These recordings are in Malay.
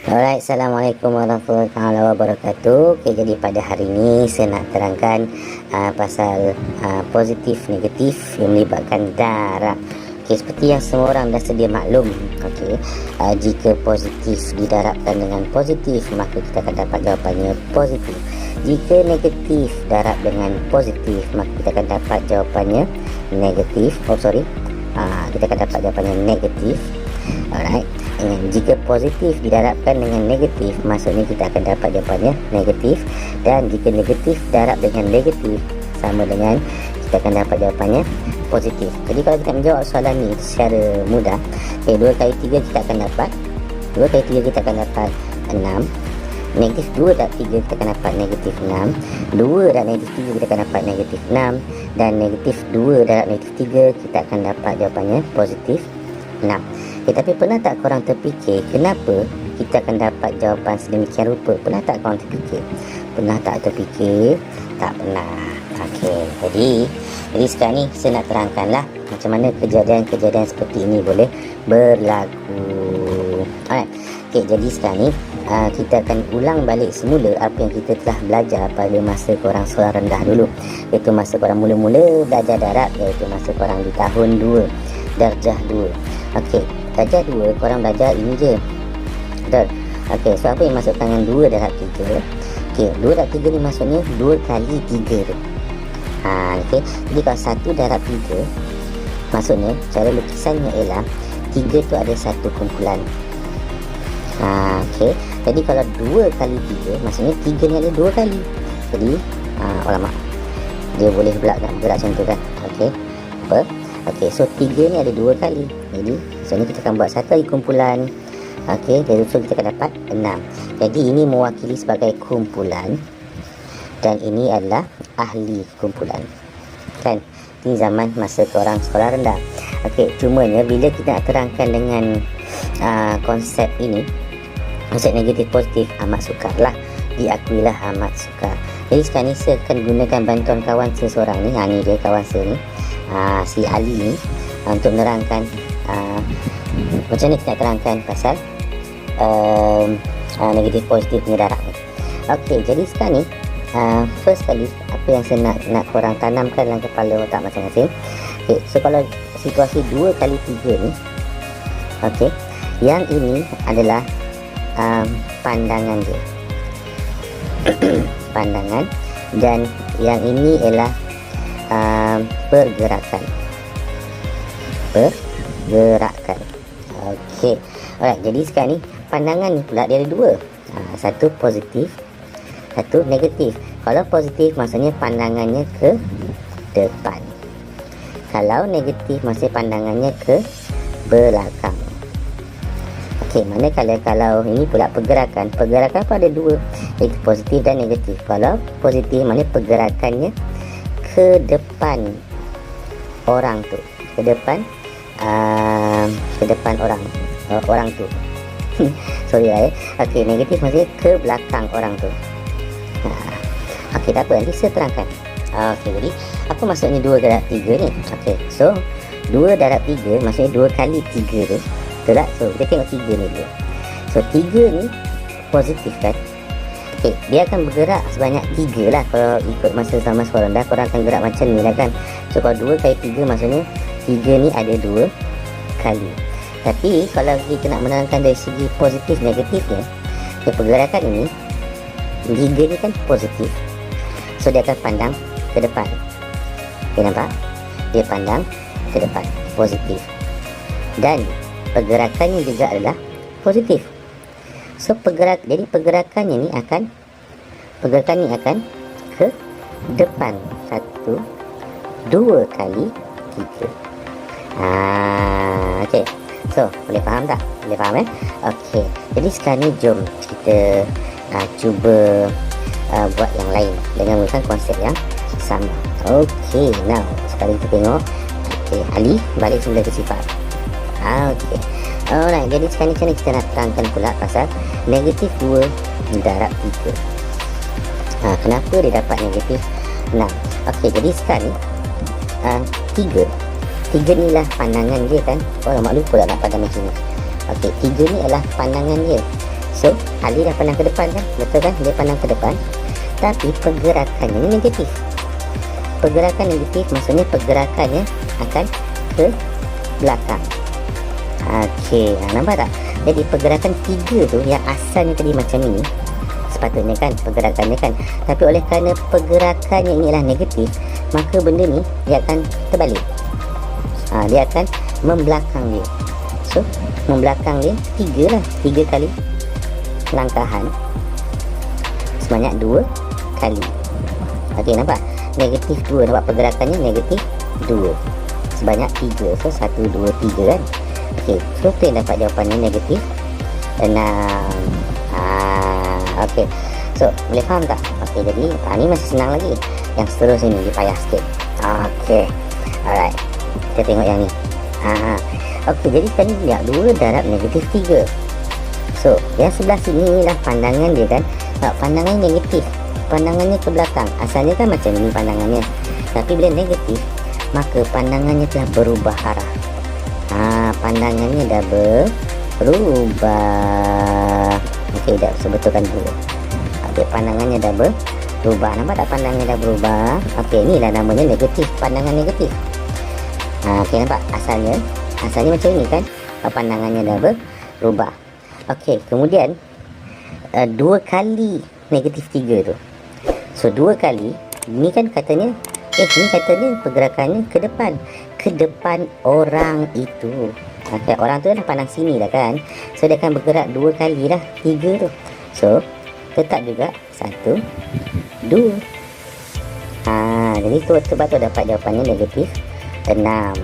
Alright, Assalamualaikum warahmatullahi wabarakatuh. Okay, jadi pada hari ini saya nak terangkan pasal positif negatif yang melibatkan darab. Okay, seperti yang semua orang dah sedia maklum, okay, jika positif didarabkan dengan positif, maka kita akan dapat jawapannya positif. Jika negatif darab dengan positif, maka kita akan dapat jawapannya negatif. Kita akan dapat jawapannya negatif. Alright. Jika positif didarabkan dengan negatif, maksudnya kita akan dapat jawapannya negatif. Dan jika negatif darab dengan negatif, sama dengan kita akan dapat jawapannya positif. Jadi kalau kita menjawab soalan ni secara mudah, 2 kali 3 kita akan dapat 2 kali 3 kita akan dapat 6. Negatif 2 darab 3 kita akan dapat negatif 6. 2 darab negatif 3 kita akan dapat negatif 6. Dan negatif 2 darab negatif 3 kita akan dapat jawapannya positif 6. Tapi pernah tak korang terfikir kenapa kita akan dapat jawapan sedemikian rupa? Pernah tak korang terfikir? Pernah tak terfikir? Tak pernah. Okey, jadi sekarang ni saya nak terangkanlah macam mana kejadian-kejadian seperti ini boleh berlaku. Alright. Okey, jadi sekarang ni kita akan ulang balik semula apa yang kita telah belajar pada masa korang sekolah rendah dulu, iaitu masa korang mula-mula belajar darab, iaitu masa korang di tahun 2, darjah 2. Okey, darjah 2 korang belajar ini je. Betul? Okey, so apa yang masukkan dengan 2 darab 3? Okey, 2 darab 3 ni maksudnya 2 kali 3 tu. Okey, jadi kalau 1 darab 3, maksudnya cara lukisannya ialah 3 tu ada satu kumpulan. Okey, jadi kalau 2 kali 3, maksudnya 3 ni ada 2 kali. Jadi, alamak, dia boleh gerak macam tu kan. Okey, apa? Okey, so 3 ni ada 2 kali. Jadi, maksudnya kita akan buat satu lagi kumpulan. Okey, dari so kita akan dapat 6. Jadi, ini mewakili sebagai kumpulan. Dan ini adalah ahli kumpulan. Kan? Ini zaman masa korang sekolah rendah. Okey, cumanya bila kita nak terangkan dengan konsep ini, konsep negatif positif, amat sukar lah. Diakuilah amat sukar. Jadi sekarang ni saya akan gunakan bantuan kawan saya seorang ni. Ni dia kawan saya ni, si Ali ni, untuk menerangkan macam mana kita nak terangkan pasal negatif positif ni darab ni. Okey, jadi sekarang ni first kali apa yang saya nak korang tanamkan dalam kepala otak masing-masing. Okey, so kalau situasi 2 kali 3 ni, okey, yang ini adalah pandangan dia. Pandangan. Dan yang ini ialah pergerakan. Okey. Alright, jadi sekarang ni pandangan ni pula dia ada 2. Satu positif, satu negatif. Kalau positif maksudnya pandangannya ke depan. Kalau negatif maksudnya pandangannya ke belakang. Okey, mana kalau ini pula pergerakan. Pergerakan pun ada 2, iaitu positif dan negatif. Kalau positif maknanya pergerakannya ke depan orang tu, ke depan orang tu. Sorry lah Okey, negatif maksudnya ke belakang orang tu. Okey, tak apa, nanti saya terangkan. Okey, jadi apa maksudnya 2 darab 3 ni? Okey, so 2 darab 3 maksudnya 2 kali 3 tu. Betul tak? So kita tengok 3 ni dulu. So 3 ni positif kan? Okey, dia akan bergerak sebanyak 3 lah. Kalau ikut masa sama sekolah rendah, korang akan gerak macam ni lah kan. So kalau 2 kali 3 maksudnya 3 ni ada 2 kali. Tapi kalau kita nak menerangkan dari segi positif negatifnya, pergerakan ini 3 ni kan positif, so dia akan pandang ke depan. Okay, nampak? Dia pandang ke depan, positif. Dan pergerakannya juga adalah positif. So jadi pergerakannya ni akan ke depan. 1, 2 kali 3. Okey. So, boleh faham tak? Boleh faham Okey. Jadi sekarang ni jom kita cuba buat yang lain dengan menggunakan konsep yang sama. Okey, now sekarang kita tengok. Okey, Ali balik semula ke sifat. Okey. Alright, jadi sekarang ni kita nak terangkan pula pasal negatif 2 darab 3. Kenapa dia dapat negatif 6? Okey, jadi sekarang ni 3 ni lah pandangan dia kan. Orang mak lupa nak pandang macam ni. Okey, 3 ni adalah pandangan dia. So Ali dah pandang ke depan kan, betul kan, dia pandang ke depan, tapi pergerakannya ni negatif. Pergerakan negatif maksudnya pergerakannya akan ke belakang. Okey, nampak tak? Jadi pergerakan 3 tu yang asalnya tadi macam ini, sepatutnya kan pergerakannya kan, tapi oleh kerana pergerakannya ini adalah negatif, maka benda ni dia akan terbalik. Dia akan membelakang dia. So membelakang dia 3 kali langkahan sebanyak 2 kali. Okey, nampak? Negatif 2, nampak pergerakannya negatif 2 sebanyak 3. So 1, 2, 3 kan. Okey, so tu yang dapat jawapannya negatif 6. Okey, so boleh faham tak? Okey, jadi ni masih senang lagi. Yang seterusnya ni dia payah sikit. Okey, alright, kita tengok yang ni. Okey, jadi kan lihat 2 darab negatif 3. So yang sebelah sini lah pandangan dia kan. Pandangannya negatif, pandangannya ke belakang. Asalnya kan macam ni pandangannya, tapi bila negatif maka pandangannya telah berubah arah. Pandangannya dah berubah. Okey, dah sebetulkan dulu. Okey, pandangannya dah berubah. Nampak tak pandangannya dah berubah? Okey, inilah namanya negatif, pandangan negatif. Okey, nampak asalnya macam ni kan, pandangannya dah berubah. Okey, kemudian 2 kali negatif 3 tu. So 2 kali ni kan katanya ni katanya pergerakannya ke depan orang itu. Orang tu dah pandang sini dah kan, so dia akan bergerak 2 kali dah 3 tu. So tetap juga 1, 2. Jadi tu sebab tu dapat jawapannya negatif 6.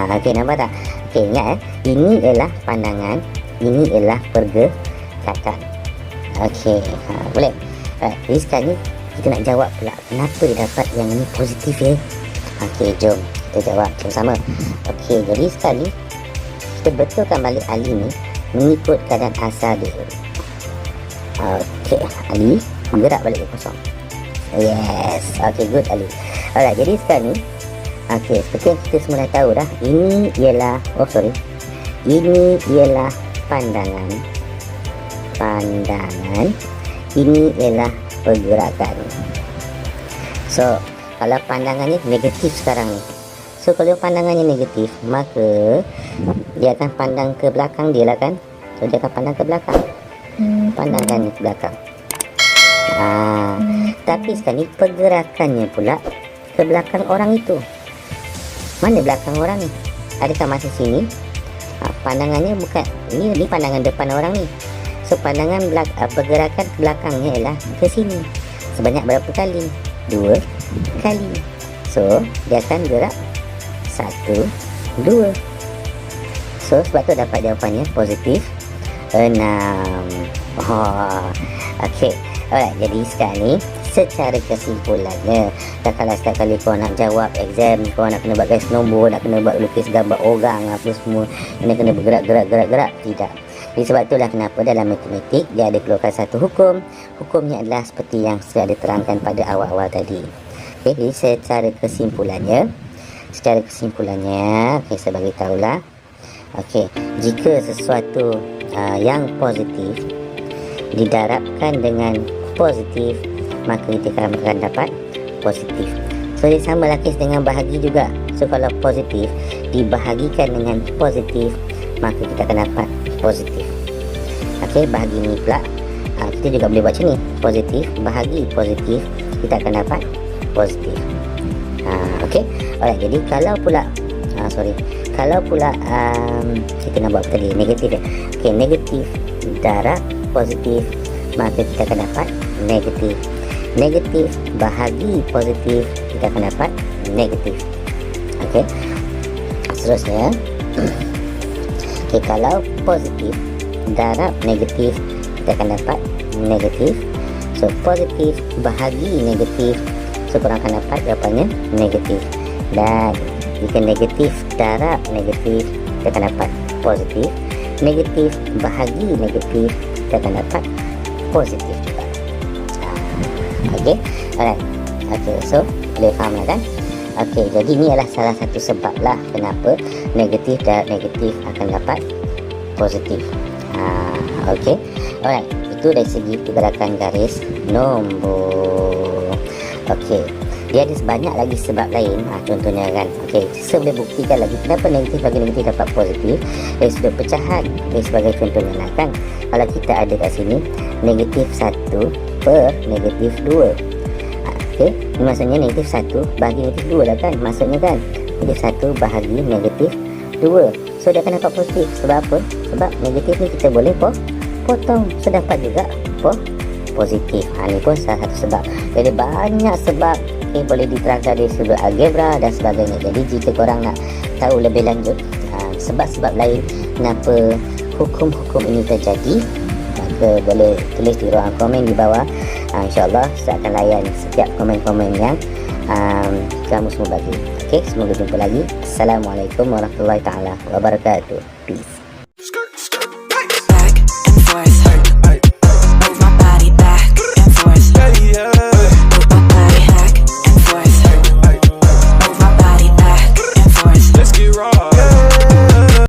Okey, nampak tak? Okey, ingat ini ialah pandangan, ini ialah pergerakan. Okey, boleh. Jadi sekarang ni kita nak jawab pula kenapa dia dapat yang ni positif ya. Okey, jom kita jawab sama-sama. Okey, jadi sekarang ni kita betulkan balik Ali ni mengikut keadaan asal dia. Okey, Ali bergerak balik ke kosong. Yes, okey, good Ali. Alright, jadi sekarang ni okey, seperti yang kita semua dah tahu dah, ini ialah ini ialah pandangan, ini ialah pergerakan. So kalau pandangannya negatif sekarang ni, so kalau pandangannya negatif, maka dia akan pandang ke belakang dia lah kan. So dia akan pandang ke belakang, pandangannya ke belakang. Tapi sekarang ni pergerakannya pula ke belakang orang itu. Mana belakang orang ni? Adakah masa sini? Pandangannya bukan, ini pandangan depan orang ni. So pandangan pergerakan ke belakangnya ialah ke sini. Sebanyak berapa kali? 2 kali. So dia akan gerak 1, 2. So sebab tu dapat jawapannya positif 6. Okey. Alright, jadi sekarang ni secara kesimpulannya, kalau setiap kali kau nak jawab exam, kau nak kena buat garis nombor, nak kena buat lukis gambar orang apa semua, kena bergerak, tidak. Jadi sebab itulah kenapa dalam matematik dia ada keluarkan satu hukum. Hukumnya adalah seperti yang sudah diterangkan pada awal-awal tadi. Okey, jadi secara kesimpulannya, okey, saya bagi tahulah. Okey, jika sesuatu yang positif didarabkan dengan positif, maka kita akan dapat positif. So dia sama lah kes dengan bahagi juga. So kalau positif dibahagikan dengan positif, maka kita akan dapat positif. Okey, bahagi ni pula kita juga boleh buat macam ni, positif bahagi positif, kita akan dapat positif. Okey, alright, jadi kalau pula kita nak buat apa tadi, negatif ya. Okey, negatif darab positif, maka kita akan dapat negatif. Negatif bahagi positif, kita akan dapat negatif. Okey, seterusnya okey, kalau positif darab negatif, kita akan dapat negatif. So positif bahagi negatif, so korang akan dapat jawapannya negatif. Dan jika negatif darab negatif, kita akan dapat positif. Negatif bahagi negatif, kita akan dapat positif juga. Okey, alright. Okey, so boleh faham lah kan? Okey, jadi ni adalah salah satu sebab lah kenapa negatif dan negatif akan dapat positif. Okey, Alright, itu dari segi pergerakan garis nombor. Okey, dia ada banyak lagi sebab lain. Contohnya kan, okey, saya boleh buktikan lagi kenapa negatif bagi negatif dapat positif dari sudut pecahan. Sebagai contohnya lah kan, kalau kita ada kat sini negatif 1 per negatif 2. Okey, maksudnya negatif 1 bahagi negatif 2 lah kan, maksudnya kan negatif 1 bahagi negatif 2. So dia akan dapat positif. Sebab apa? Sebab negatif ni kita boleh potong, so dapat juga positif. Ni pun salah satu sebab. Jadi banyak sebab boleh diterangkan dari sudut algebra dan sebagainya. Jadi jika korang nak tahu lebih lanjut sebab-sebab lain kenapa hukum-hukum ini terjadi, maka boleh tulis di ruang komen di bawah. InsyaAllah saya akan layan setiap komen-komen yang kamu semua bagi. Okey, semoga jumpa lagi. Assalamualaikum warahmatullahi taala wabarakatuh. Peace.